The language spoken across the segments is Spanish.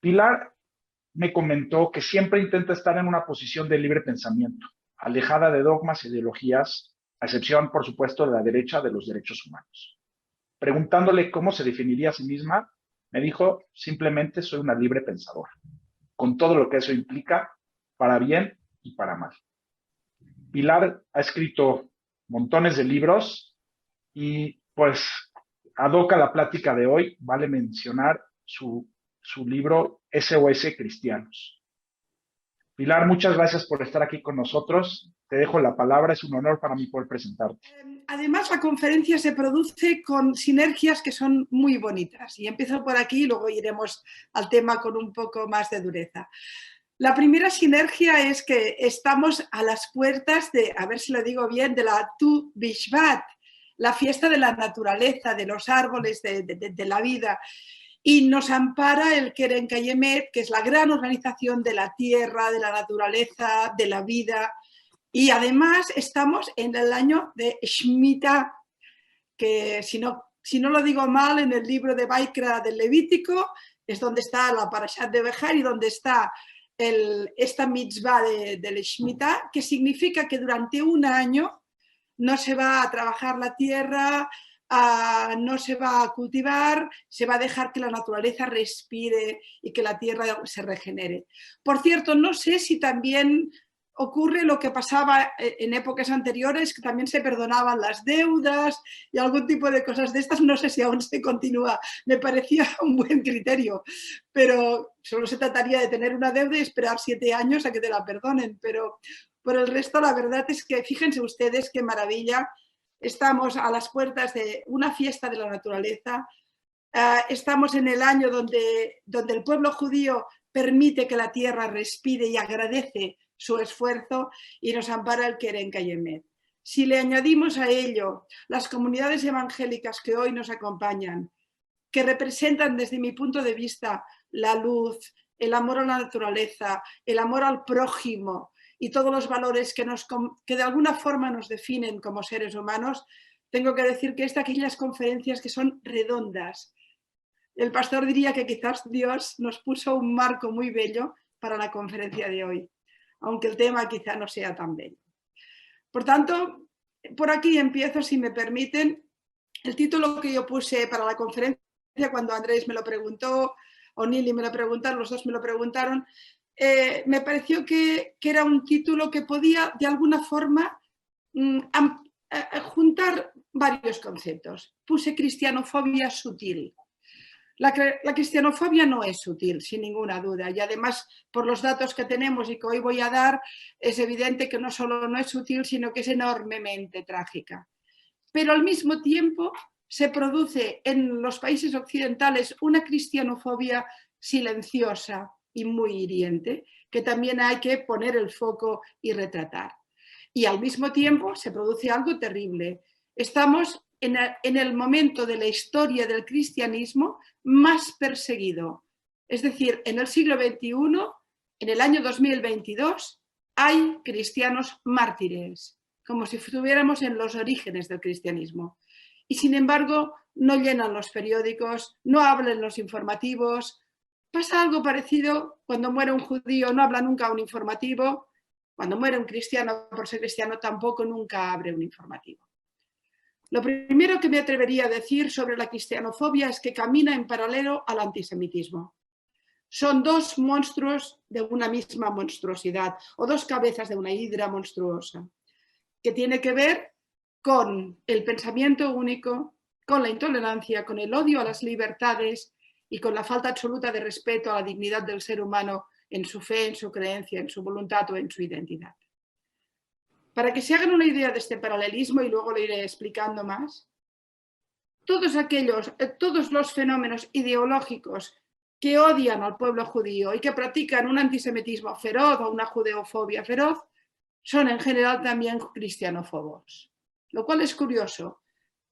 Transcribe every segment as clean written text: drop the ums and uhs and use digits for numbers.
Pilar me comentó que siempre intenta estar en una posición de libre pensamiento, alejada de dogmas e ideologías, a excepción, por supuesto, de la derecha de los derechos humanos. Preguntándole cómo se definiría a sí misma, me dijo, simplemente soy una libre pensadora, con todo lo que eso implica, para bien y para mal. Pilar ha escrito montones de libros y pues adoca la plática de hoy, vale mencionar su libro SOS Cristianos. Pilar, muchas gracias por estar aquí con nosotros. Te dejo la palabra, es un honor para mí poder presentarte. Además, la conferencia se produce con sinergias que son muy bonitas. Y empiezo por aquí y luego iremos al tema con un poco más de dureza. La primera sinergia es que estamos a las puertas de, a ver si lo digo bien, de la Tu Bishvat, la fiesta de la naturaleza, de los árboles, de la vida. Y nos ampara el Keren Kayemet, que es la gran organización de la tierra, de la naturaleza, de la vida. Y además estamos en el año de Shemitah, que si no lo digo mal, en el libro de Vaikra del Levítico es donde está la Parashat de Bejar y donde está esta mitzvah del Shemitah, que significa que durante un año no se va a trabajar la tierra, no se va a cultivar, se va a dejar que la naturaleza respire y que la tierra se regenere. Por cierto, no sé si también ocurre lo que pasaba en épocas anteriores, que también se perdonaban las deudas y algún tipo de cosas de estas, no sé si aún se continúa, me parecía un buen criterio, pero solo se trataría de tener una deuda y esperar 7 años a que te la perdonen, pero por el resto la verdad es que fíjense ustedes qué maravilla, estamos a las puertas de una fiesta de la naturaleza, estamos en el año donde el pueblo judío permite que la tierra respire y agradece su esfuerzo y nos ampara el Keren Kayemet. Si le añadimos a ello las comunidades evangélicas que hoy nos acompañan, que representan desde mi punto de vista la luz, el amor a la naturaleza, el amor al prójimo y todos los valores que de alguna forma nos definen como seres humanos, tengo que decir que es de aquellas conferencias que son redondas. El pastor diría que quizás Dios nos puso un marco muy bello para la conferencia de hoy, aunque el tema quizá no sea tan bello. Por tanto, por aquí empiezo, si me permiten. El título que yo puse para la conferencia, cuando Andrés me lo preguntó, o Nili me lo preguntaron, los dos me lo preguntaron, me pareció que era un título que podía de alguna forma juntar varios conceptos. Puse cristianofobia sutil. La cristianofobia no es sutil, sin ninguna duda, y además por los datos que tenemos y que hoy voy a dar, es evidente que no solo no es sutil, sino que es enormemente trágica. Pero al mismo tiempo se produce en los países occidentales una cristianofobia silenciosa y muy hiriente, que también hay que poner el foco y retratar. Y al mismo tiempo se produce algo terrible. Estamos en el momento de la historia del cristianismo más perseguido. Es decir, en el siglo XXI, en el año 2022, hay cristianos mártires, como si estuviéramos en los orígenes del cristianismo. Y sin embargo, no llenan los periódicos, no hablan los informativos. Pasa algo parecido cuando muere un judío, no habla nunca un informativo. Cuando muere un cristiano, por ser cristiano, tampoco nunca abre un informativo. Lo primero que me atrevería a decir sobre la cristianofobia es que camina en paralelo al antisemitismo. Son dos monstruos de una misma monstruosidad, o dos cabezas de una hidra monstruosa, que tiene que ver con el pensamiento único, con la intolerancia, con el odio a las libertades y con la falta absoluta de respeto a la dignidad del ser humano en su fe, en su creencia, en su voluntad o en su identidad. Para que se hagan una idea de este paralelismo, y luego lo iré explicando más, todos los fenómenos ideológicos que odian al pueblo judío y que practican un antisemitismo feroz o una judeofobia feroz, son en general también cristianófobos. Lo cual es curioso,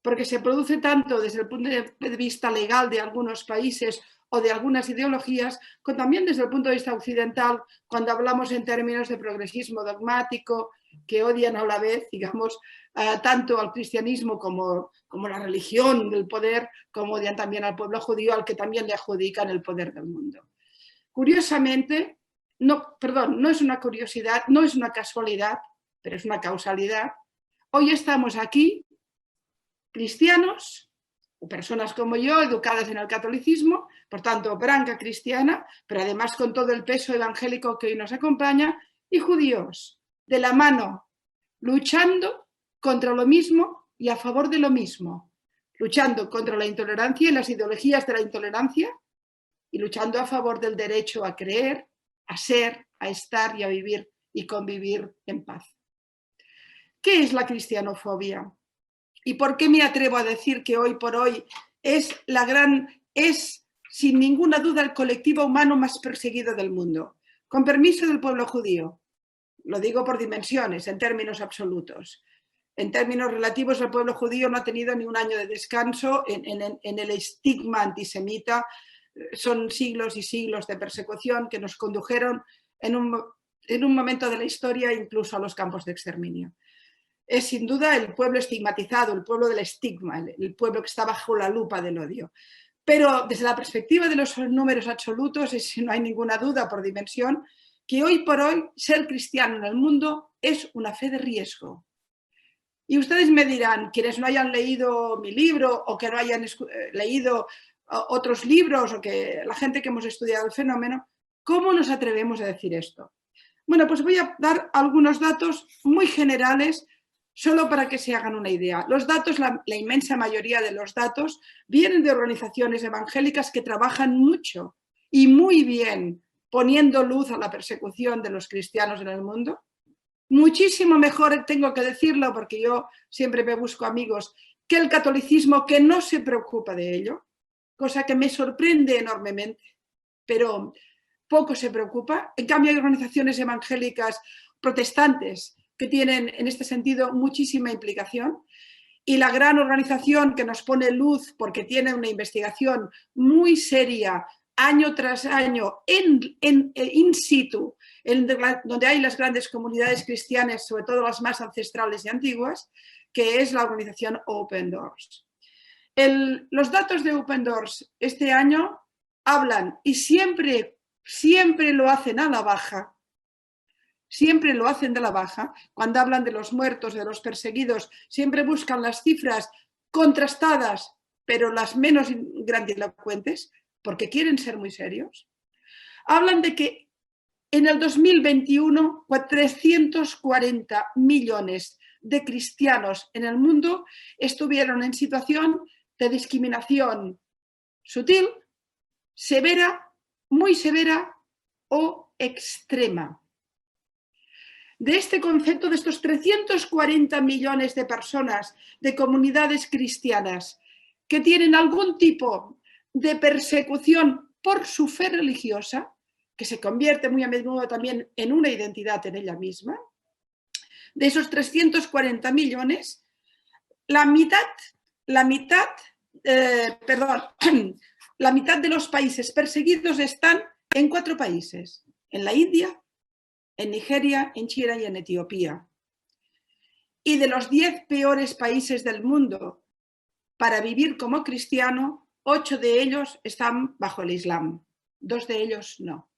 porque se produce tanto desde el punto de vista legal de algunos países o de algunas ideologías, como también desde el punto de vista occidental, cuando hablamos en términos de progresismo dogmático, que odian a la vez, digamos, tanto al cristianismo como la religión del poder, como odian también al pueblo judío, al que también le adjudican el poder del mundo. Curiosamente, no es una curiosidad, no es una casualidad, pero es una causalidad. Hoy estamos aquí, cristianos, o personas como yo, educadas en el catolicismo, por tanto, branca cristiana, pero además con todo el peso evangélico que hoy nos acompaña, y judíos, de la mano, luchando contra lo mismo y a favor de lo mismo, luchando contra la intolerancia y las ideologías de la intolerancia, y luchando a favor del derecho a creer, a ser, a estar y a vivir y convivir en paz. ¿Qué es la cristianofobia? ¿Y por qué me atrevo a decir que hoy por hoy es sin ninguna duda el colectivo humano más perseguido del mundo? Con permiso del pueblo judío, lo digo por dimensiones, en términos absolutos. En términos relativos, el pueblo judío no ha tenido ni un año de descanso en el estigma antisemita. Son siglos y siglos de persecución que nos condujeron en un momento de la historia incluso a los campos de exterminio. Es sin duda el pueblo estigmatizado, el pueblo del estigma, el pueblo que está bajo la lupa del odio. Pero desde la perspectiva de los números absolutos, no hay ninguna duda por dimensión, que hoy por hoy ser cristiano en el mundo es una fe de riesgo. Y ustedes me dirán, quienes no hayan leído mi libro o que no hayan leído otros libros o que la gente que hemos estudiado el fenómeno, ¿cómo nos atrevemos a decir esto? Bueno, pues voy a dar algunos datos muy generales solo para que se hagan una idea. Los datos, la inmensa mayoría de los datos, vienen de organizaciones evangélicas que trabajan mucho y muy bien poniendo luz a la persecución de los cristianos en el mundo. Muchísimo mejor, tengo que decirlo, porque yo siempre me busco amigos, que el catolicismo, que no se preocupa de ello, cosa que me sorprende enormemente, pero poco se preocupa. En cambio, hay organizaciones evangélicas protestantes que tienen en este sentido muchísima implicación, y la gran organización que nos pone luz porque tiene una investigación muy seria año tras año in situ, donde hay las grandes comunidades cristianas, sobre todo las más ancestrales y antiguas, que es la organización Open Doors. Los datos de Open Doors este año hablan, y siempre lo hacen a la baja, siempre lo hacen de la baja, cuando hablan de los muertos, de los perseguidos, siempre buscan las cifras contrastadas, pero las menos grandilocuentes, porque quieren ser muy serios. Hablan de que en el 2021, 340 millones de cristianos en el mundo estuvieron en situación de discriminación sutil, severa, muy severa o extrema. De este concepto, de estos 340 millones de personas, de comunidades cristianas que tienen algún tipo de persecución por su fe religiosa, que se convierte muy a menudo también en una identidad en ella misma, de esos 340 millones, la mitad de los países perseguidos están en 4 países: en la India, en Nigeria, en China y en Etiopía. Y de los 10 peores países del mundo para vivir como cristiano, 8 de ellos están bajo el Islam, 2 de ellos no.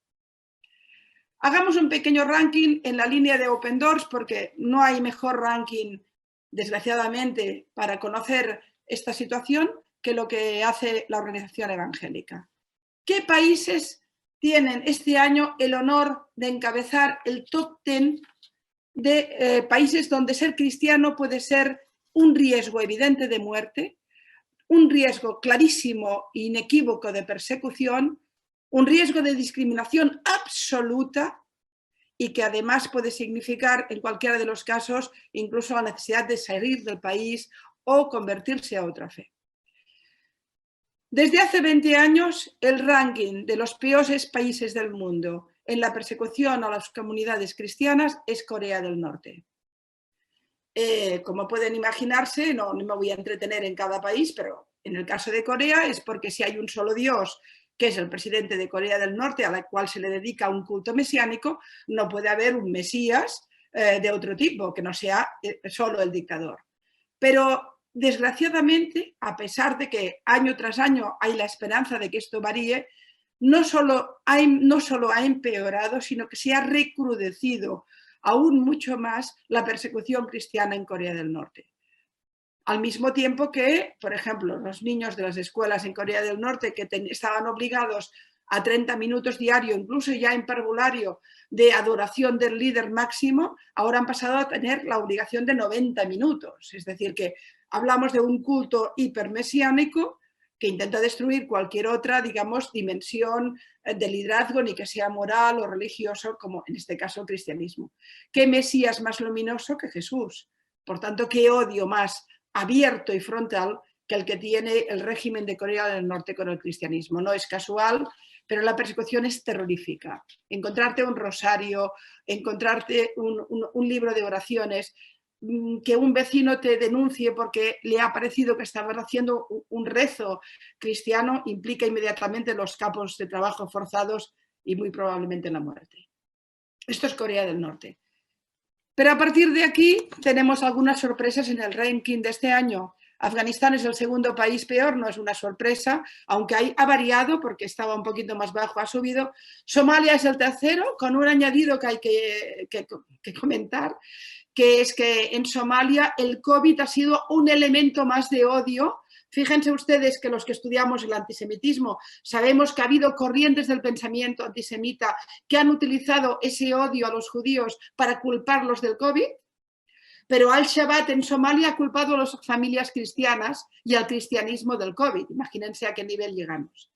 Hagamos un pequeño ranking en la línea de Open Doors, porque no hay mejor ranking, desgraciadamente, para conocer esta situación que lo que hace la organización evangélica. ¿Qué países tienen este año el honor de encabezar el top 10 de países donde ser cristiano puede ser un riesgo evidente de muerte, un riesgo clarísimo e inequívoco de persecución, un riesgo de discriminación absoluta y que además puede significar, en cualquiera de los casos, incluso la necesidad de salir del país o convertirse a otra fe? Desde hace 20 años, el ranking de los peores países del mundo en la persecución a las comunidades cristianas es Corea del Norte. Como pueden imaginarse, no me voy a entretener en cada país, pero en el caso de Corea es porque si hay un solo Dios, que es el presidente de Corea del Norte, a la cual se le dedica un culto mesiánico, no puede haber un Mesías de otro tipo, que no sea solo el dictador. Pero desgraciadamente, a pesar de que año tras año hay la esperanza de que esto varíe, no solo ha empeorado, sino que se ha recrudecido aún mucho más la persecución cristiana en Corea del Norte. Al mismo tiempo que, por ejemplo, los niños de las escuelas en Corea del Norte que estaban obligados a 30 minutos diario, incluso ya en parvulario, de adoración del líder máximo, ahora han pasado a tener la obligación de 90 minutos. Es decir, que hablamos de un culto hipermesiánico que intenta destruir cualquier otra, digamos, dimensión de liderazgo, ni que sea moral o religioso, como en este caso el cristianismo. ¿Qué Mesías más luminoso que Jesús? Por tanto, ¿qué odio más abierto y frontal que el que tiene el régimen de Corea del Norte con el cristianismo? No es casual, pero la persecución es terrorífica. Encontrarte un rosario, encontrarte un libro de oraciones, que un vecino te denuncie porque le ha parecido que estaba haciendo un rezo cristiano, implica inmediatamente los campos de trabajo forzados y muy probablemente la muerte. Esto es Corea del Norte. Pero a partir de aquí tenemos algunas sorpresas en el ranking de este año. Afganistán es el segundo país peor, no es una sorpresa, aunque ha variado porque estaba un poquito más bajo, ha subido. Somalia es el tercero, con un añadido que hay que comentar, que es que en Somalia el COVID ha sido un elemento más de odio. Fíjense ustedes que los que estudiamos el antisemitismo sabemos que ha habido corrientes del pensamiento antisemita que han utilizado ese odio a los judíos para culparlos del COVID, pero Al-Shabaab en Somalia ha culpado a las familias cristianas y al cristianismo del COVID. Imagínense a qué nivel llegamos.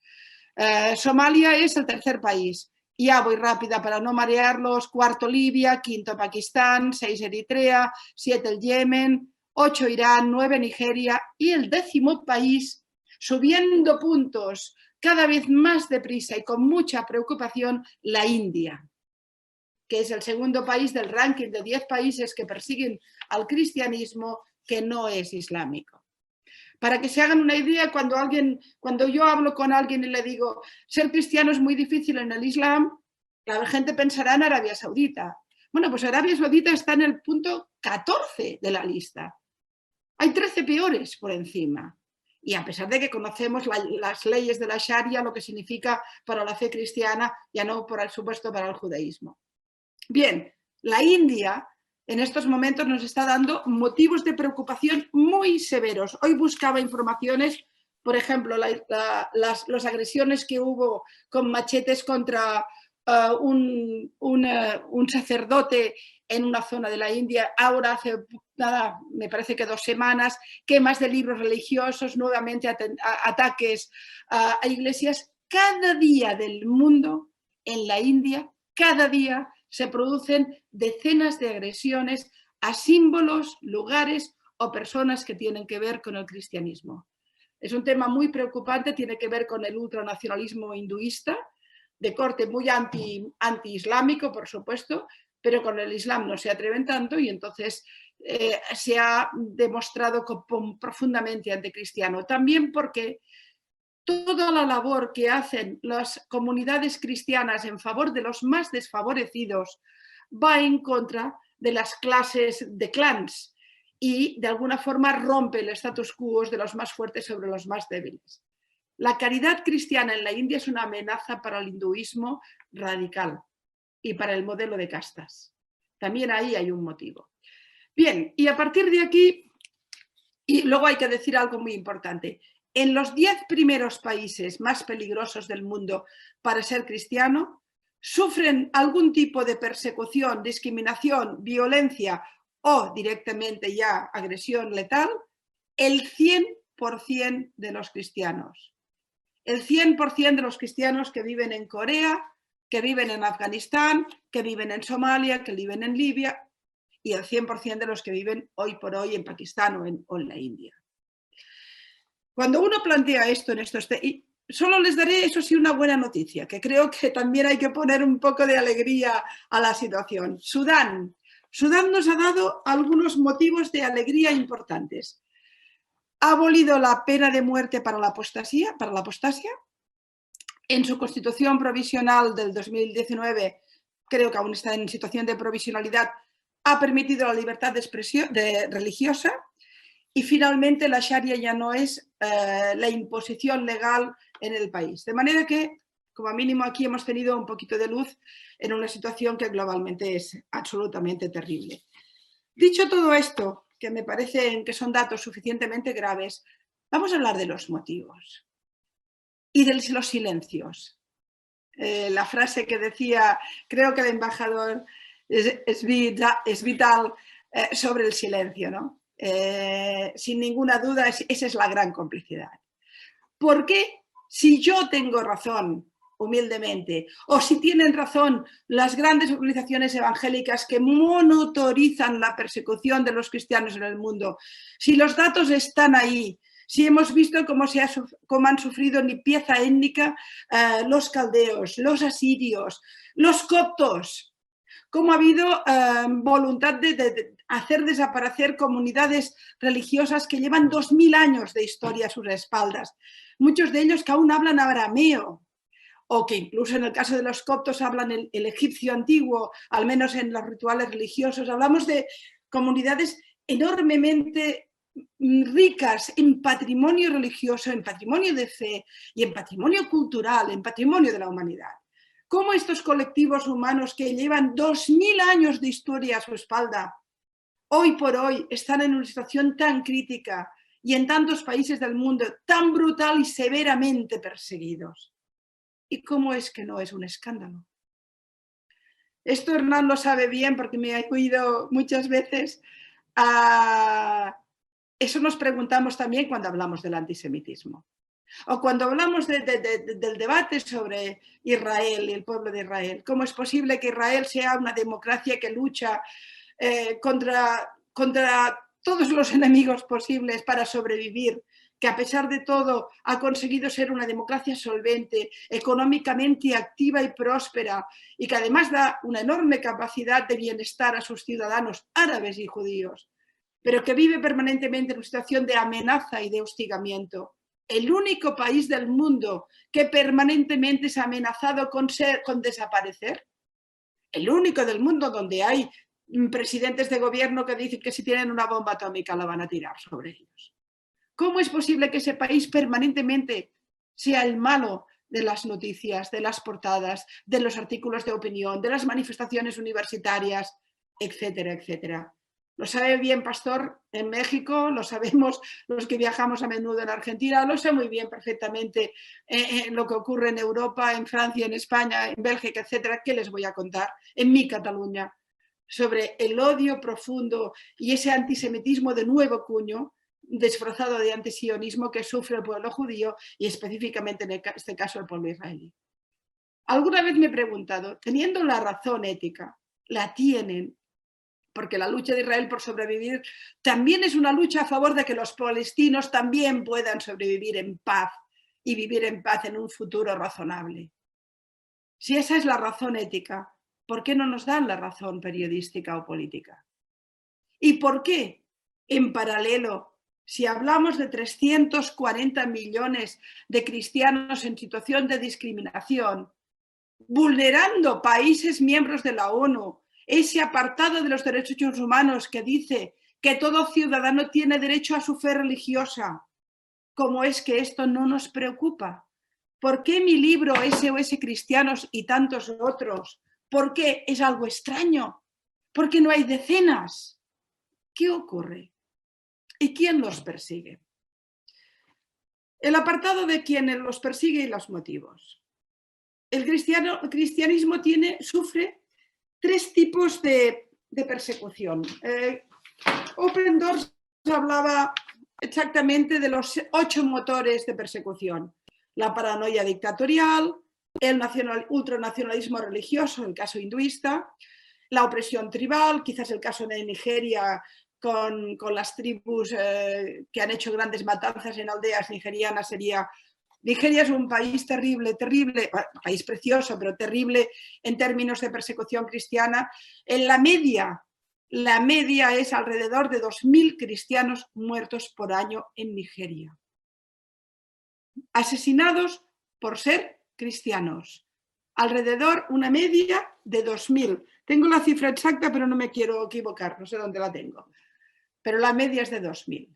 Somalia es el tercer país. Ya voy rápida para no marearlos. Cuarto Libia, quinto Pakistán, 6 Eritrea, 7 el Yemen, 8 Irán, 9 Nigeria y el 10º país, subiendo puntos cada vez más deprisa y con mucha preocupación, la India, que es el segundo país del ranking de 10 países que persiguen al cristianismo que no es islámico. Para que se hagan una idea, cuando yo hablo con alguien y le digo ser cristiano es muy difícil en el Islam, la gente pensará en Arabia Saudita. Bueno, pues Arabia Saudita está en el punto 14 de la lista. Hay 13 peores por encima. Y a pesar de que conocemos las leyes de la Sharia, lo que significa para la fe cristiana, ya no por supuesto para el judaísmo. Bien, la India en estos momentos nos está dando motivos de preocupación muy severos. Hoy buscaba informaciones, por ejemplo, las agresiones que hubo con machetes contra un sacerdote en una zona de la India, ahora hace nada, me parece que 2 semanas, quemas de libros religiosos, nuevamente ataques a iglesias. Cada día del mundo en la India, cada día se producen decenas de agresiones a símbolos, lugares o personas que tienen que ver con el cristianismo. Es un tema muy preocupante, tiene que ver con el ultranacionalismo hinduista, de corte muy anti-islámico, por supuesto, pero con el Islam no se atreven tanto y entonces se ha demostrado como profundamente anticristiano. También porque toda la labor que hacen las comunidades cristianas en favor de los más desfavorecidos va en contra de las clases de clans y de alguna forma rompe el status quo de los más fuertes sobre los más débiles. La caridad cristiana en la India es una amenaza para el hinduismo radical y para el modelo de castas. También ahí hay un motivo. Bien, y a partir de aquí, y luego hay que decir algo muy importante. En los 10 primeros países más peligrosos del mundo para ser cristiano, sufren algún tipo de persecución, discriminación, violencia o directamente ya agresión letal, el 100% de los cristianos. El 100% de los cristianos que viven en Corea, que viven en Afganistán, que viven en Somalia, que viven en Libia, y el 100% de los que viven hoy por hoy en Pakistán o en la India. Cuando uno plantea esto en estos y solo les daré, eso sí, una buena noticia, que creo que también hay que poner un poco de alegría a la situación. Sudán. Sudán nos ha dado algunos motivos de alegría importantes. Ha abolido la pena de muerte para la apostasía. En su constitución provisional del 2019, creo que aún está en situación de provisionalidad, ha permitido la libertad de expresión religiosa. Y finalmente la Sharia ya no es la imposición legal en el país. De manera que como mínimo aquí hemos tenido un poquito de luz en una situación que globalmente es absolutamente terrible. Dicho todo esto, que me parecen que son datos suficientemente graves, vamos a hablar de los motivos y de los silencios. La frase que decía, creo que el embajador es vital sobre el silencio, ¿no? Sin ninguna duda, esa es la gran complicidad. ¿Por qué? Si yo tengo razón, humildemente, o si tienen razón las grandes organizaciones evangélicas que monitorizan la persecución de los cristianos en el mundo, si los datos están ahí, si hemos visto cómo han sufrido ni pieza étnica los caldeos, los asirios, los coptos, cómo ha habido voluntad de hacer desaparecer comunidades religiosas que llevan 2000 años de historia a sus espaldas, muchos de ellos que aún hablan arameo, o que incluso en el caso de los coptos hablan el egipcio antiguo, al menos en los rituales religiosos. Hablamos de comunidades enormemente ricas en patrimonio religioso, en patrimonio de fe y en patrimonio cultural, en patrimonio de la humanidad. Cómo estos colectivos humanos que llevan 2000 años de historia a su espalda, hoy por hoy están en una situación tan crítica y en tantos países del mundo tan brutal y severamente perseguidos. ¿Y cómo es que no es un escándalo? Esto Hernán lo sabe bien porque me ha oído muchas veces. Eso nos preguntamos también cuando hablamos del antisemitismo. O cuando hablamos del debate sobre Israel y el pueblo de Israel. ¿Cómo es posible que Israel sea una democracia que lucha contra todos los enemigos posibles para sobrevivir, que a pesar de todo ha conseguido ser una democracia solvente, económicamente activa y próspera, y que además da una enorme capacidad de bienestar a sus ciudadanos árabes y judíos, pero que vive permanentemente en una situación de amenaza y de hostigamiento? El único país del mundo que permanentemente es amenazado con desaparecer, el único del mundo donde hay presidentes de gobierno que dicen que si tienen una bomba atómica la van a tirar sobre ellos. ¿Cómo es posible que ese país permanentemente sea el malo de las noticias, de las portadas, de los artículos de opinión, de las manifestaciones universitarias, etcétera, etcétera? Lo sabe bien Pastor en México, lo sabemos los que viajamos a menudo en Argentina, lo sé muy bien perfectamente lo que ocurre en Europa, en Francia, en España, en Bélgica, etcétera. ¿Qué les voy a contar en mi Cataluña sobre el odio profundo y ese antisemitismo de nuevo cuño, disfrazado de antisionismo, que sufre el pueblo judío y específicamente en este caso el pueblo israelí? Alguna vez me he preguntado, teniendo la razón ética, la tienen, porque la lucha de Israel por sobrevivir también es una lucha a favor de que los palestinos también puedan sobrevivir en paz y vivir en paz en un futuro razonable. Si esa es la razón ética, ¿por qué no nos dan la razón periodística o política? ¿Y por qué, en paralelo, si hablamos de 340 millones de cristianos en situación de discriminación, vulnerando países miembros de la ONU, ese apartado de los derechos humanos que dice que todo ciudadano tiene derecho a su fe religiosa, cómo es que esto no nos preocupa? ¿Por qué mi libro SOS Cristianos y tantos otros? ¿Por qué es algo extraño? ¿Por qué no hay decenas? ¿Qué ocurre? ¿Y quién los persigue? El apartado de quienes los persigue y los motivos. El cristianismo sufre tres tipos de persecución. Open Doors hablaba exactamente de los 8 motores de persecución: la paranoia dictatorial, el ultranacionalismo religioso, el caso hinduista, la opresión tribal, quizás el caso de Nigeria con las tribus que han hecho grandes matanzas en aldeas nigerianas. Nigeria es un país terrible, país precioso, pero terrible en términos de persecución cristiana. En la media es alrededor de 2000 cristianos muertos por año en Nigeria. Asesinados por ser cristianos. Alrededor una media de 2000. Tengo la cifra exacta, pero no me quiero equivocar, no sé dónde la tengo. Pero la media es de 2000.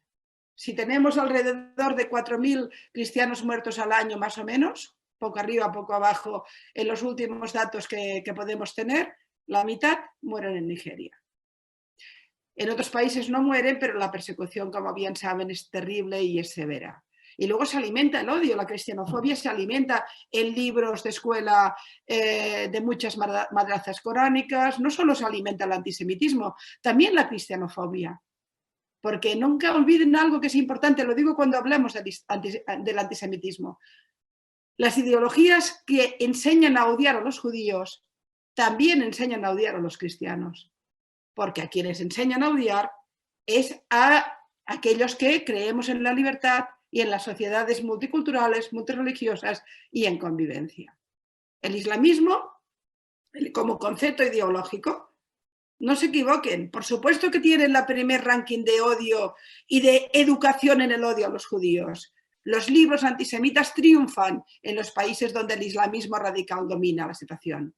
Si tenemos alrededor de 4000 cristianos muertos al año, más o menos, poco arriba, poco abajo, en los últimos datos que podemos tener, la mitad mueren en Nigeria. En otros países no mueren, pero la persecución, como bien saben, es terrible y es severa. Y luego se alimenta el odio, la cristianofobia se alimenta en libros de escuela de muchas madrazas coránicas. No solo se alimenta el antisemitismo, también la cristianofobia. Porque nunca olviden algo que es importante, lo digo cuando hablamos del antisemitismo. Las ideologías que enseñan a odiar a los judíos también enseñan a odiar a los cristianos. Porque a quienes enseñan a odiar es a aquellos que creemos en la libertad y en las sociedades multiculturales, multireligiosas y en convivencia. El islamismo, como concepto ideológico, no se equivoquen, por supuesto que tienen el primer ranking de odio y de educación en el odio a los judíos. Los libros antisemitas triunfan en los países donde el islamismo radical domina la situación.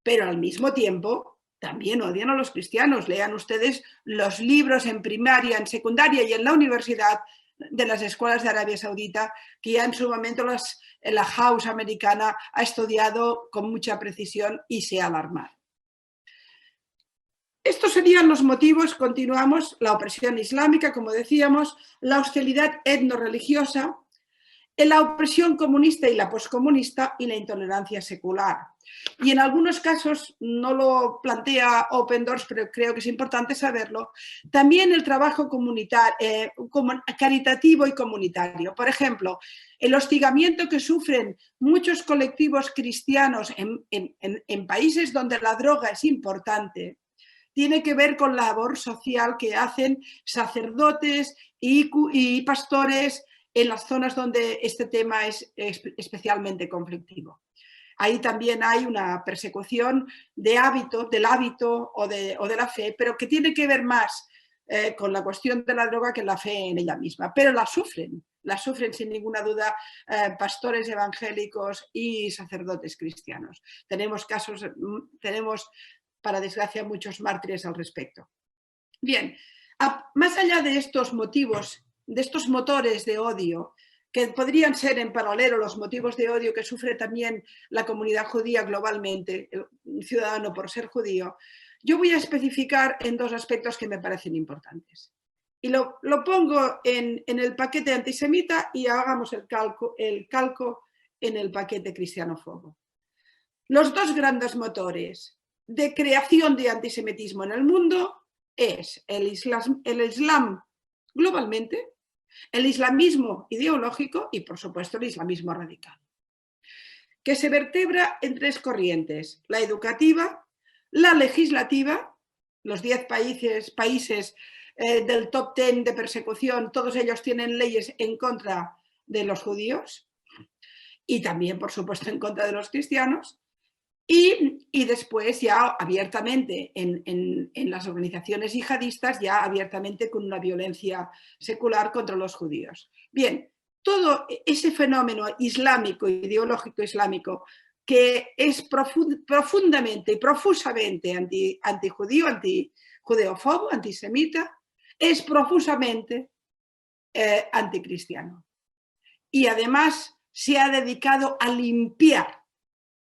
Pero al mismo tiempo también odian a los cristianos. Lean ustedes los libros en primaria, en secundaria y en la universidad de las escuelas de Arabia Saudita, que ya en su momento la House americana ha estudiado con mucha precisión y se ha alarmado. Estos serían los motivos, continuamos, la opresión islámica, como decíamos, la hostilidad etno-religiosa, la opresión comunista y la poscomunista y la intolerancia secular. Y en algunos casos, no lo plantea Open Doors, pero creo que es importante saberlo, también el trabajo caritativo y comunitario. Por ejemplo, el hostigamiento que sufren muchos colectivos cristianos en países donde la droga es importante, tiene que ver con la labor social que hacen sacerdotes y pastores en las zonas donde este tema es especialmente conflictivo. Ahí también hay una persecución del hábito o de la fe, pero que tiene que ver más con la cuestión de la droga que la fe en ella misma. Pero la sufren sin ninguna duda pastores evangélicos y sacerdotes cristianos. Tenemos para desgracia, muchos mártires al respecto. Bien, más allá de estos motivos, de estos motores de odio, que podrían ser en paralelo los motivos de odio que sufre también la comunidad judía globalmente, el ciudadano por ser judío, yo voy a especificar en dos aspectos que me parecen importantes. Y lo pongo en el paquete antisemita y hagamos el calco en el paquete cristianófobo. Los dos grandes motores de creación de antisemitismo en el mundo es el Islam globalmente, el islamismo ideológico y, por supuesto, el islamismo radical, que se vertebra en tres corrientes: la educativa, la legislativa, los 10 países del top 10 de persecución, todos ellos tienen leyes en contra de los judíos y también, por supuesto, en contra de los cristianos. Y después ya abiertamente en las organizaciones yihadistas, ya abiertamente con una violencia secular contra los judíos. Bien, todo ese fenómeno islámico, ideológico islámico, que es profundamente y profusamente antijudío, antijudeófobo, antisemita, es profusamente anticristiano. Y además se ha dedicado a limpiar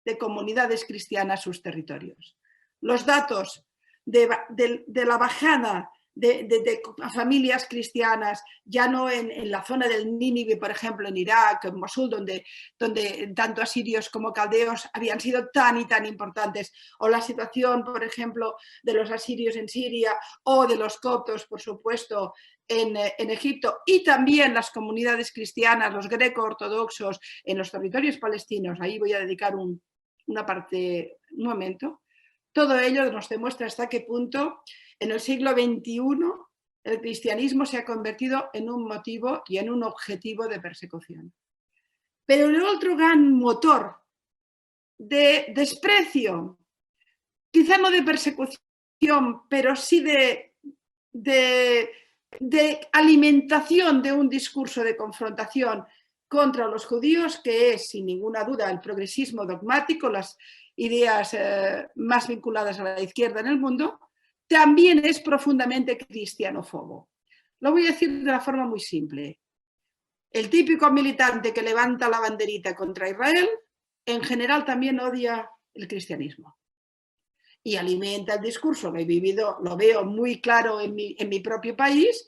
de comunidades cristianas sus territorios. Los datos de la bajada de familias cristianas, ya no en la zona del Nínive, por ejemplo, en Irak, en Mosul, donde tanto asirios como caldeos habían sido tan y tan importantes, o la situación, por ejemplo, de los asirios en Siria, o de los coptos, por supuesto, en Egipto, y también las comunidades cristianas, los greco-ortodoxos en los territorios palestinos. Ahí voy a dedicar un momento. Todo ello nos demuestra hasta qué punto en el siglo XXI el cristianismo se ha convertido en un motivo y en un objetivo de persecución. Pero el otro gran motor de desprecio, quizá no de persecución, pero sí de alimentación de un discurso de confrontación contra los judíos, que es sin ninguna duda el progresismo dogmático, las ideas más vinculadas a la izquierda en el mundo, también es profundamente cristianófobo. Lo voy a decir de una forma muy simple. El típico militante que levanta la banderita contra Israel, en general también odia el cristianismo. Y alimenta el discurso que he vivido, lo veo muy claro en mi propio país.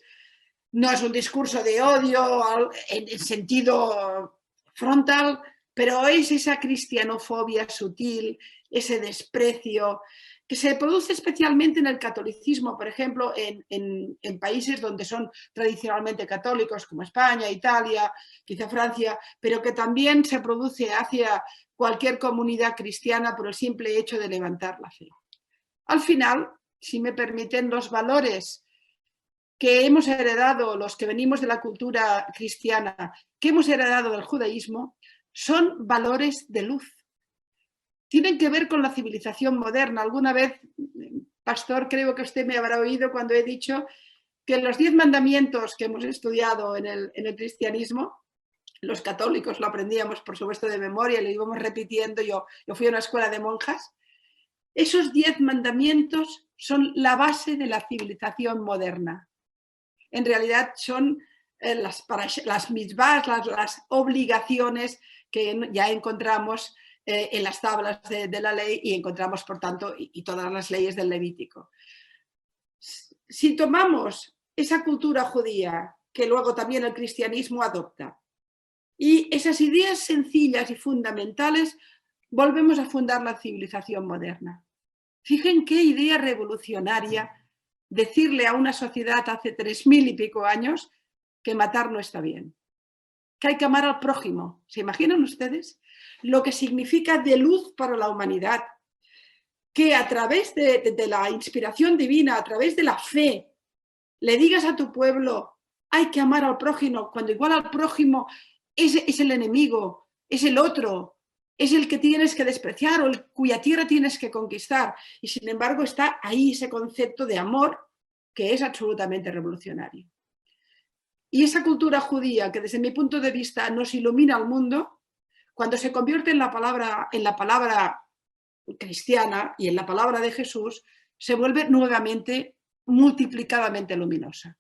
No es un discurso de odio en sentido frontal, pero es esa cristianofobia sutil, ese desprecio, que se produce especialmente en el catolicismo, por ejemplo, en países donde son tradicionalmente católicos, como España, Italia, quizá Francia, pero que también se produce hacia cualquier comunidad cristiana por el simple hecho de levantar la fe. Al final, si me permiten, los valores que hemos heredado, los que venimos de la cultura cristiana, que hemos heredado del judaísmo, son valores de luz. Tienen que ver con la civilización moderna. Alguna vez, pastor, creo que usted me habrá oído cuando he dicho que los 10 mandamientos que hemos estudiado en el cristianismo, los católicos lo aprendíamos, por supuesto, de memoria, lo íbamos repitiendo. Yo fui a una escuela de monjas. Esos 10 mandamientos son la base de la civilización moderna. En realidad son las mitzvahs, las obligaciones que ya encontramos en las tablas de la ley y encontramos, por tanto, y todas las leyes del Levítico. Si tomamos esa cultura judía, que luego también el cristianismo adopta, y esas ideas sencillas y fundamentales, volvemos a fundar la civilización moderna. Fijen qué idea revolucionaria decirle a una sociedad hace 3000 y pico años que matar no está bien, que hay que amar al prójimo. ¿Se imaginan ustedes lo que significa de luz para la humanidad? Que a través de la inspiración divina, a través de la fe, le digas a tu pueblo, hay que amar al prójimo, cuando igual al prójimo es el enemigo, es el otro, es el que tienes que despreciar o cuya tierra tienes que conquistar. Y sin embargo está ahí ese concepto de amor que es absolutamente revolucionario. Y esa cultura judía que desde mi punto de vista nos ilumina al mundo, cuando se convierte en la palabra cristiana y en la palabra de Jesús, se vuelve nuevamente multiplicadamente luminosa.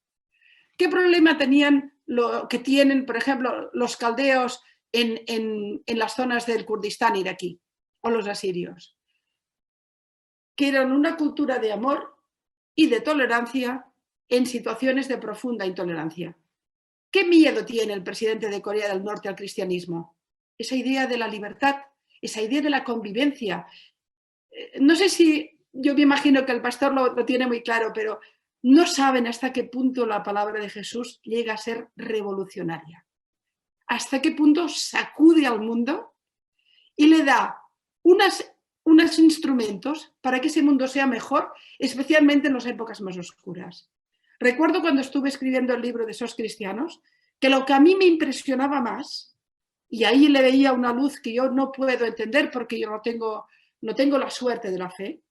¿Qué problema tienen, por ejemplo, los caldeos en las zonas del Kurdistán iraquí o los asirios? Que eran una cultura de amor y de tolerancia en situaciones de profunda intolerancia. ¿Qué miedo tiene el presidente de Corea del Norte al cristianismo? Esa idea de la libertad, esa idea de la convivencia. No sé si, yo me imagino que el pastor lo tiene muy claro, pero no saben hasta qué punto la palabra de Jesús llega a ser revolucionaria. Hasta qué punto sacude al mundo y le da unos instrumentos para que ese mundo sea mejor, especialmente en las épocas más oscuras. Recuerdo cuando estuve escribiendo el libro de Sos Cristianos, que lo que a mí me impresionaba más, y ahí le veía una luz que yo no puedo entender porque yo no tengo la suerte de la fe,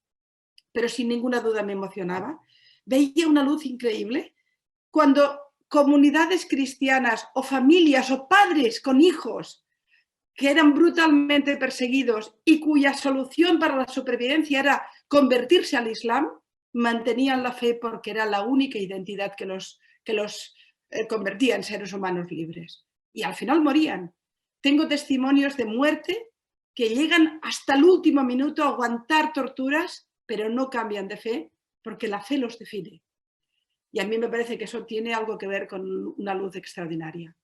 pero sin ninguna duda me emocionaba, veía una luz increíble cuando comunidades cristianas o familias o padres con hijos que eran brutalmente perseguidos y cuya solución para la supervivencia era convertirse al Islam, mantenían la fe porque era la única identidad que los convertía en seres humanos libres. Y al final morían. Tengo testimonios de muerte que llegan hasta el último minuto a aguantar torturas, pero no cambian de fe porque la fe los define. Y a mí me parece que eso tiene algo que ver con una luz extraordinaria.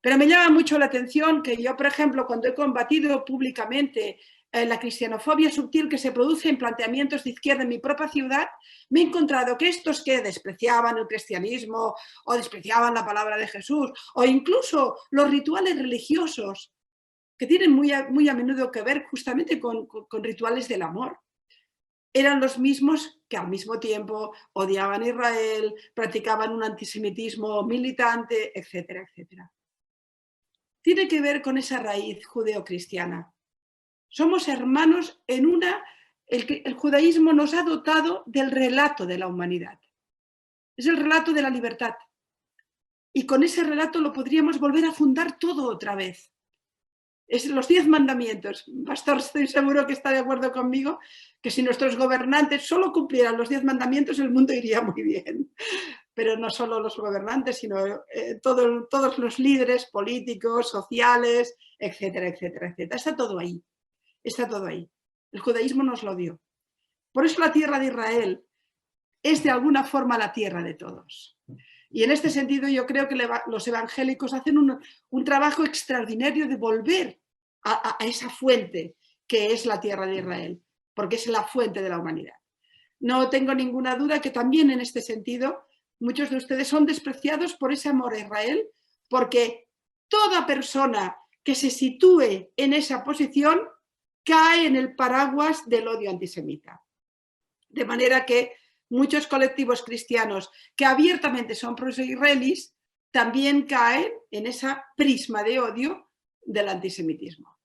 Pero me llama mucho la atención que yo, por ejemplo, cuando he combatido públicamente la cristianofobia sutil que se produce en planteamientos de izquierda en mi propia ciudad, me he encontrado que estos que despreciaban el cristianismo o despreciaban la palabra de Jesús o incluso los rituales religiosos que tienen muy a menudo que ver justamente con rituales del amor, eran los mismos que al mismo tiempo odiaban a Israel, practicaban un antisemitismo militante, etcétera, etcétera. Tiene que ver con esa raíz judeocristiana. Somos hermanos en el judaísmo nos ha dotado del relato de la humanidad. Es el relato de la libertad. Y con ese relato lo podríamos volver a fundar todo otra vez. Es los 10 mandamientos. Pastor, estoy seguro que está de acuerdo conmigo que si nuestros gobernantes solo cumplieran los 10 mandamientos, el mundo iría muy bien. pero no solo los gobernantes, sino todos los líderes políticos, sociales, etcétera, etcétera, etcétera. Está todo ahí, está todo ahí. El judaísmo nos lo dio. Por eso la tierra de Israel es de alguna forma la tierra de todos. Y en este sentido yo creo que los evangélicos hacen un trabajo extraordinario de volver a esa fuente que es la tierra de Israel, porque es la fuente de la humanidad. No tengo ninguna duda que también en este sentido muchos de ustedes son despreciados por ese amor a Israel, porque toda persona que se sitúe en esa posición cae en el paraguas del odio antisemita. De manera que muchos colectivos cristianos que abiertamente son pro-israelíes también caen en esa prisma de odio del antisemitismo.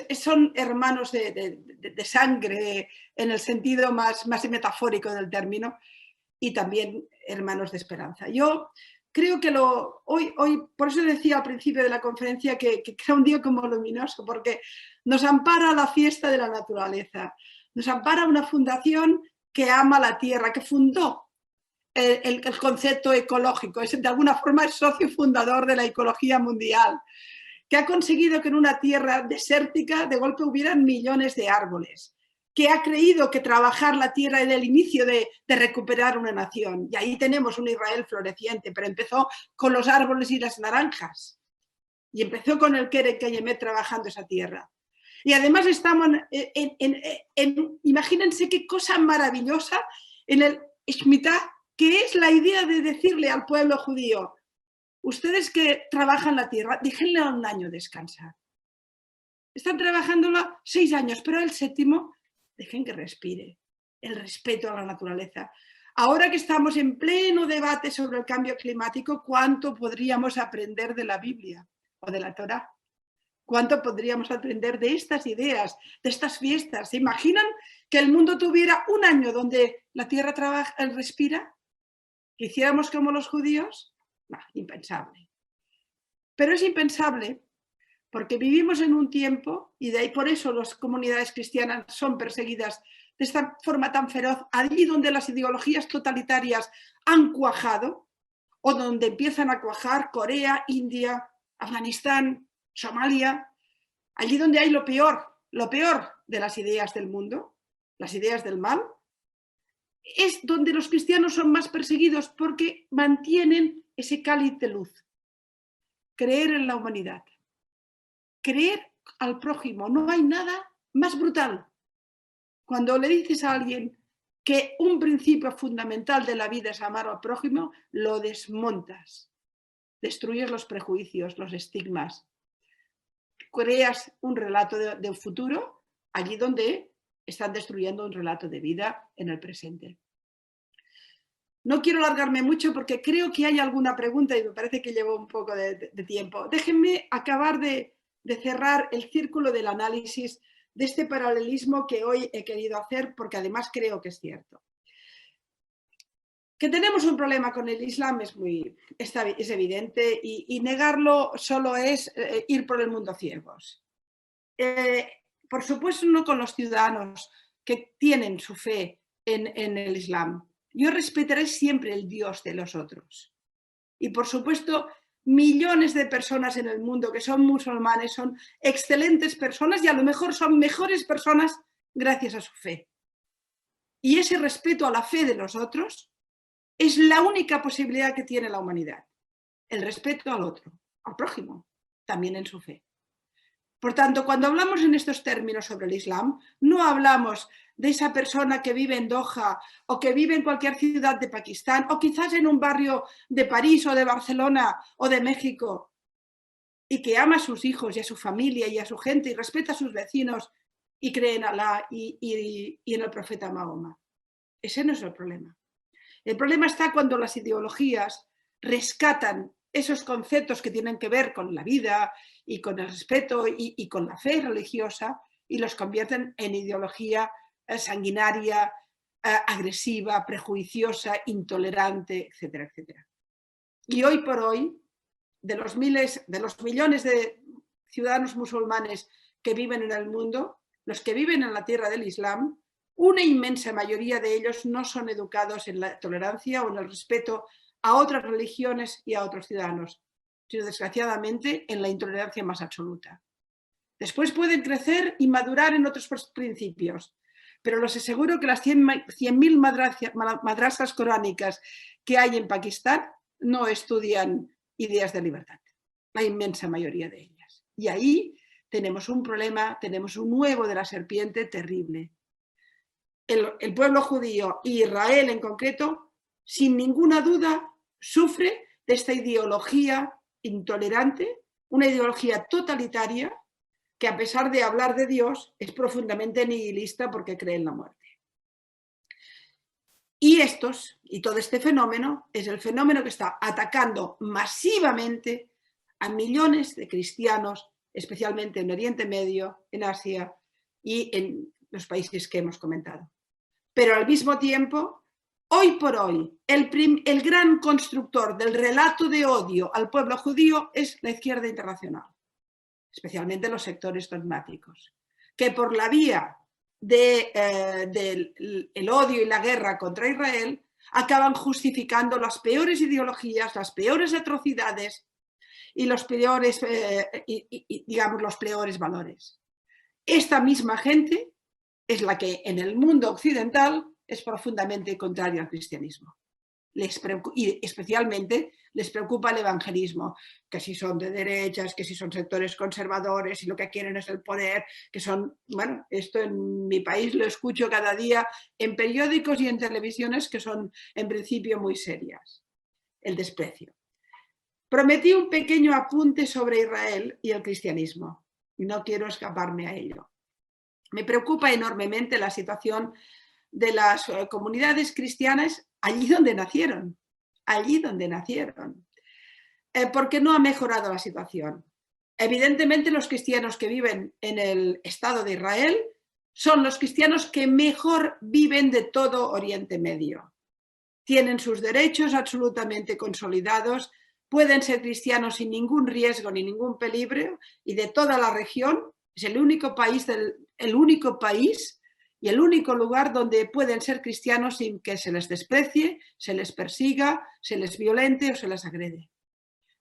Son hermanos de sangre en el sentido más metafórico del término y también hermanos de esperanza. Yo creo que hoy, por eso decía al principio de la conferencia que era un día como luminoso, porque nos ampara la fiesta de la naturaleza, nos ampara una fundación que ama la tierra, que fundó el concepto ecológico, de alguna forma es socio fundador de la ecología mundial, que ha conseguido que en una tierra desértica de golpe hubieran millones de árboles, que ha creído que trabajar la tierra era el inicio de recuperar una nación. Y ahí tenemos un Israel floreciente, pero empezó con los árboles y las naranjas. Y empezó con el Keren Kayemet trabajando esa tierra. Y además estamos imagínense qué cosa maravillosa en el Shemitah, que es la idea de decirle al pueblo judío: ustedes que trabajan la tierra, déjenle un año descansar. Están trabajándola 6 años, pero el 7º, dejen que respire. El respeto a la naturaleza. Ahora que estamos en pleno debate sobre el cambio climático, ¿cuánto podríamos aprender de la Biblia o de la Torá? ¿Cuánto podríamos aprender de estas ideas, de estas fiestas? ¿Se imaginan que el mundo tuviera un año donde la tierra respira? ¿Que hiciéramos como los judíos? No, impensable. Pero es impensable porque vivimos en un tiempo, y de ahí por eso las comunidades cristianas son perseguidas de esta forma tan feroz, allí donde las ideologías totalitarias han cuajado, o donde empiezan a cuajar Corea, India, Afganistán, Somalia, allí donde hay lo peor de las ideas del mundo, las ideas del mal, es donde los cristianos son más perseguidos porque mantienen ese cáliz de luz. Creer en la humanidad, creer al prójimo. No hay nada más brutal. Cuando le dices a alguien que un principio fundamental de la vida es amar al prójimo, lo desmontas. Destruyes los prejuicios, los estigmas. Creas un relato de futuro allí donde están destruyendo un relato de vida en el presente. No quiero alargarme mucho porque creo que hay alguna pregunta y me parece que llevo un poco de tiempo. Déjenme acabar de cerrar el círculo del análisis de este paralelismo que hoy he querido hacer porque además creo que es cierto. Que tenemos un problema con el Islam es evidente y negarlo solo es ir por el mundo ciegos. Por supuesto no con los ciudadanos que tienen su fe en el Islam. Yo respetaré siempre el Dios de los otros. Y por supuesto millones de personas en el mundo que son musulmanes son excelentes personas y a lo mejor son mejores personas gracias a su fe. Y ese respeto a la fe de los otros es la única posibilidad que tiene la humanidad. El respeto al otro, al prójimo, también en su fe. Por tanto, cuando hablamos en estos términos sobre el Islam, no hablamos de esa persona que vive en Doha o que vive en cualquier ciudad de Pakistán o quizás en un barrio de París o de Barcelona o de México y que ama a sus hijos y a su familia y a su gente y respeta a sus vecinos y cree en Alá y en el profeta Mahoma. Ese no es el problema. El problema está cuando las ideologías rescatan esos conceptos que tienen que ver con la vida y con el respeto y con la fe religiosa y los convierten en ideología sanguinaria, agresiva, prejuiciosa, intolerante, etcétera, etcétera. Y hoy por hoy, de los millones de ciudadanos musulmanes que viven en el mundo, los que viven en la tierra del Islam una inmensa mayoría de ellos no son educados en la tolerancia o en el respeto a otras religiones y a otros ciudadanos, sino desgraciadamente en la intolerancia más absoluta. Después pueden crecer y madurar en otros principios, pero les aseguro que las 100.000 madrasas coránicas que hay en Pakistán no estudian ideas de libertad, la inmensa mayoría de ellas. Y ahí tenemos un problema, tenemos un huevo de la serpiente terrible. El pueblo judío y Israel en concreto, sin ninguna duda, sufre de esta ideología intolerante, una ideología totalitaria que a pesar de hablar de Dios es profundamente nihilista porque cree en la muerte. Y todo este fenómeno es el fenómeno que está atacando masivamente a millones de cristianos, especialmente en Oriente Medio, en Asia y en los países que hemos comentado. Pero al mismo tiempo, hoy por hoy, el gran constructor del relato de odio al pueblo judío es la izquierda internacional, especialmente los sectores dogmáticos, que por la vía del odio y la guerra contra Israel acaban justificando las peores ideologías, las peores atrocidades y los peores, digamos, los peores valores. Esta misma gente es la que en el mundo occidental es profundamente contraria al cristianismo. Y especialmente les preocupa el evangelismo, que si son de derechas, que si son sectores conservadores y lo que quieren es el poder, que son, bueno, esto en mi país lo escucho cada día en periódicos y en televisiones que son en principio muy serias. El desprecio. Prometí un pequeño apunte sobre Israel y el cristianismo y no quiero escaparme a ello. Me preocupa enormemente la situación de las comunidades cristianas allí donde nacieron, porque no ha mejorado la situación. Evidentemente los cristianos que viven en el Estado de Israel son los cristianos que mejor viven de todo Oriente Medio. Tienen sus derechos absolutamente consolidados, pueden ser cristianos sin ningún riesgo ni ningún peligro y de toda la región es el único país y el único lugar donde pueden ser cristianos sin que se les desprecie, se les persiga, se les violente o se les agrede.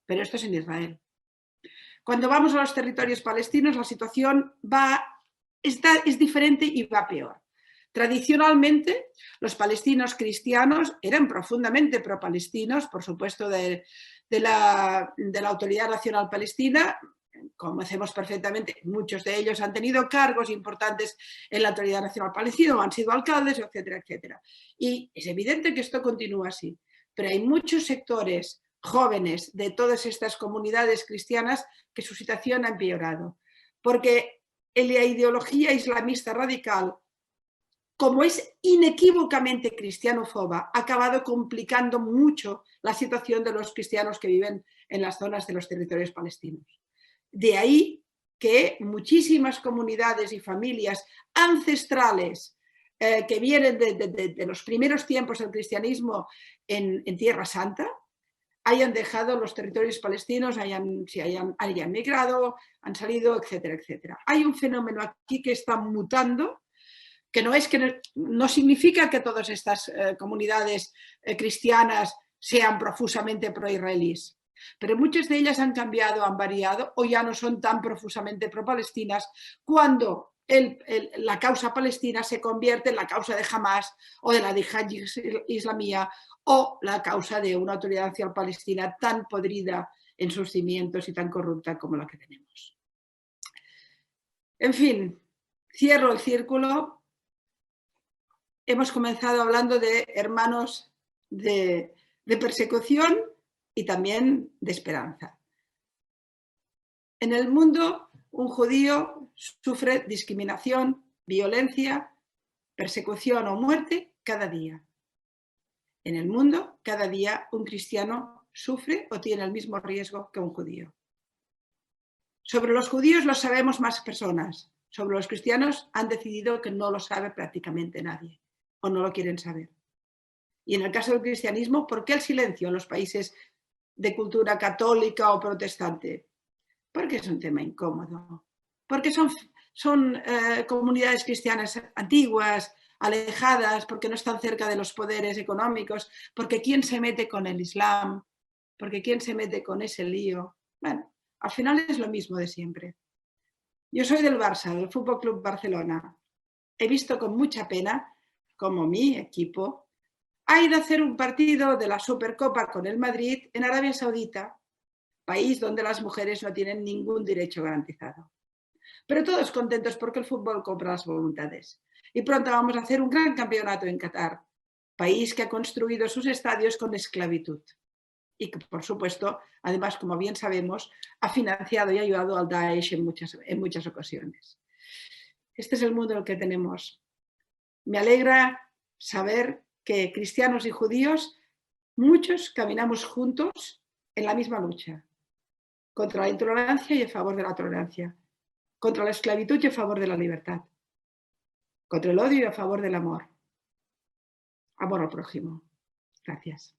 Pero esto es en Israel. Cuando vamos a los territorios palestinos, la situación es diferente y va peor. Tradicionalmente, los palestinos cristianos eran profundamente pro-palestinos, por supuesto, de la Autoridad Nacional Palestina. Conocemos perfectamente, muchos de ellos han tenido cargos importantes en la Autoridad Nacional Palestina, o han sido alcaldes, etcétera, etcétera. Y es evidente que esto continúa así, pero hay muchos sectores jóvenes de todas estas comunidades cristianas que su situación ha empeorado, porque la ideología islamista radical, como es inequívocamente cristianofoba, ha acabado complicando mucho la situación de los cristianos que viven en las zonas de los territorios palestinos. De ahí que muchísimas comunidades y familias ancestrales que vienen de los primeros tiempos del cristianismo en Tierra Santa hayan dejado los territorios palestinos, hayan migrado, han salido, etcétera, etcétera. Hay un fenómeno aquí que está mutando, que no significa que todas estas comunidades cristianas sean profusamente pro-israelíes, pero muchas de ellas han cambiado, han variado o ya no son tan profusamente pro-palestinas cuando la causa palestina se convierte en la causa de Hamas o de la Yihad islamía o la causa de una autoridad nacional palestina tan podrida en sus cimientos y tan corrupta como la que tenemos. En fin, cierro el círculo. Hemos comenzado hablando de hermanos de persecución y también de esperanza. En el mundo, un judío sufre discriminación, violencia, persecución o muerte cada día. En el mundo, cada día un cristiano sufre o tiene el mismo riesgo que un judío. Sobre los judíos lo sabemos más personas. Sobre los cristianos han decidido que no lo sabe prácticamente nadie o no lo quieren saber. Y en el caso del cristianismo, ¿por qué el silencio en los países de cultura católica o protestante? Porque es un tema incómodo. Porque son comunidades cristianas antiguas, alejadas porque no están cerca de los poderes económicos, porque quién se mete con el Islam, porque quién se mete con ese lío. Bueno, al final es lo mismo de siempre. Yo soy del Barça, del Fútbol Club Barcelona. He visto con mucha pena cómo mi equipo ha ido a hacer un partido de la Supercopa con el Madrid en Arabia Saudita, país donde las mujeres no tienen ningún derecho garantizado. Pero todos contentos porque el fútbol compra las voluntades. Y pronto vamos a hacer un gran campeonato en Qatar, país que ha construido sus estadios con esclavitud. Y que, por supuesto, además, como bien sabemos, ha financiado y ayudado al Daesh en muchas ocasiones. Este es el mundo en el que tenemos. Me alegra saber que cristianos y judíos, muchos caminamos juntos en la misma lucha, contra la intolerancia y a favor de la tolerancia, contra la esclavitud y a favor de la libertad, contra el odio y a favor del amor. Amor al prójimo. Gracias.